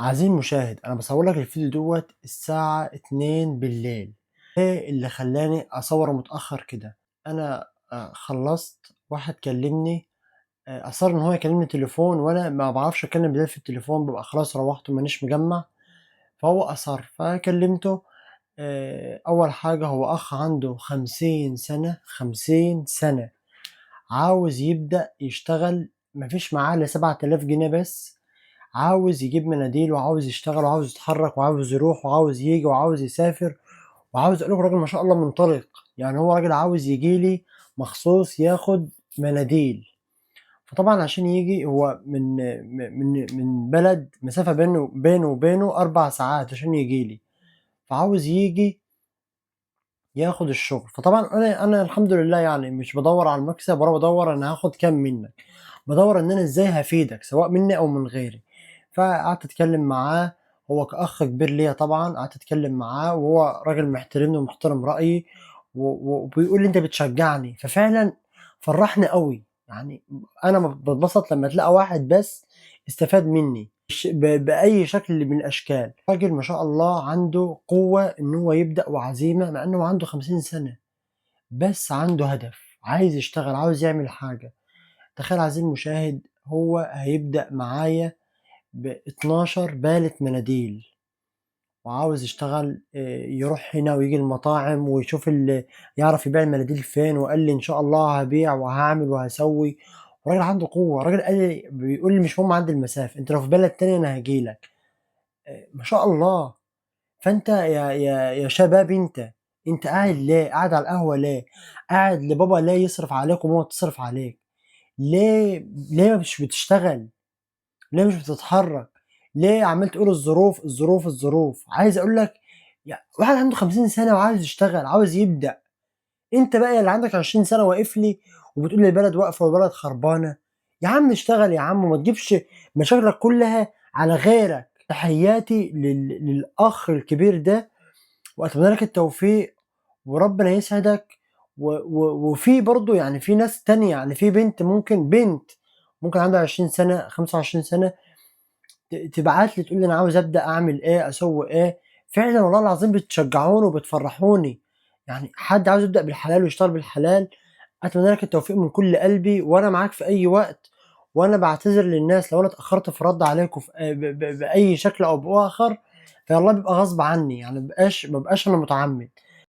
عزيزي المشاهد، أنا باصور لك الفيديو دوّة الساعة 02:00 بالليل. إيه اللي خلّاني أصوّره متأخّر كده؟ أنا خلّصت، واحد كلّمني، أصَرّ إن هو يكلّمني تليفون وأنا ما باعرفش أتكلّم بالليل في التليفون، بابقى خلاص روّحت ومانيش مجمّع، فهو أصَرّ، فكلّمته. أول حاجة هو أخ عنده 50 سَنة، 50 سَنة، عاوز يبدأ يشتغل، ما فيش معاه إلا 7000 جنيه بس، عاوز يجيب مناديل وعاوز يشتغل وعاوز يتحرّك وعاوز يروح وعاوز ييجي وعاوز يسافر، وعاوز أقول لكم راجل ما شاء الله منطلق، يعني هو راجل عاوز ييجي لي مخصوص ياخد مناديل. فطبعًا عشان ييجي هو من بلد مسافة بينه وبينه 4 ساعات عشان ييجي لي، فعاوز ييجي ياخد الشغل. فطبعًا أنا الحمد لله يعني مش بادوّر على المكسب ولا بادوّر أنا هاخد كام منّك، بادوّر إن أنا إزاي هافيدك سواء منّي أو من غيري. فقعدت أتكلّم معاه، هو كأخ كبير ليّا طبعًا، قعدت أتكلّم معاه وهو راجل محترمني ومحترم رأيي وبيقول لي: "أنت بتشجّعني." ففعلًا فرّحني أوي، يعني أنا باتبسط لمّا تلاقي واحد بس استفاد منّي بأي شكل من الأشكال. راجل ما شاء الله عنده قوة إن هو يبدأ وعزيمة مع إنه عنده 50 سَنة، بس عنده هدف، عايز يشتغل، عاوز يعمل حاجة. تخيل عزيزي المشاهد، هو هيبدأ معايا ب12 بالة مناديل، وعاوز يشتغل، يروح هنا وييجي المطاعم ويشوف يعرف يبيع المناديل فين، وقال لي: "إن شاء الله هابيع وهاعمل وهاسوي." وراجل عنده قوة، راجل قال لي بيقول لي: "مش مهم عندي المسافة، أنت لو في بلد تانية أنا هاجي لك." ما شاء الله. فأنت يا شباب أنت قاعد ليه؟ قاعد على القهوة ليه؟ قاعد لبابا لا يصرف عليك وماما تصرف عليك، ليه مش بتشتغل؟ ليه مش بتتحرّك؟ ليه عمّال تقول الظروف، الظروف، الظروف؟ عايز أقول لك واحد عنده 50 سَنة وعاوز يشتغل، عاوز يبدأ، أنت بقى اللي عندك 20 سَنة واقف لي وبتقول لي البلد واقفة والبلد خربانة. يا عم اشتغل يا عم وما تجيبش مشاكلك كلّها على غيرك. تحياتي للأخ الكبير ده وأتمنى لك التوفيق وربنا يسعدك. وفي برضه يعني في ناس تانية، يعني في بنت ممكن عندها 20 سَنة، 25 سَنة تبعت لي تقول لي أنا عاوزة أبدأ أعمل إيه، أسوي إيه. فعلًا والله العظيم بتشجعوني وبتفرحوني، يعني حد عاوز يبدأ بالحلال ويشتغل بالحلال، أتمنى لك التوفيق من كل قلبي، وأنا معاك في أي وقت. وأنا باعتذر للناس لو أنا اتأخرت في الرد عليكم في ب ب بأي شكل أو بآخر، فوالله بيبقى غصب عني، يعني ما بابقاش أنا متعمد.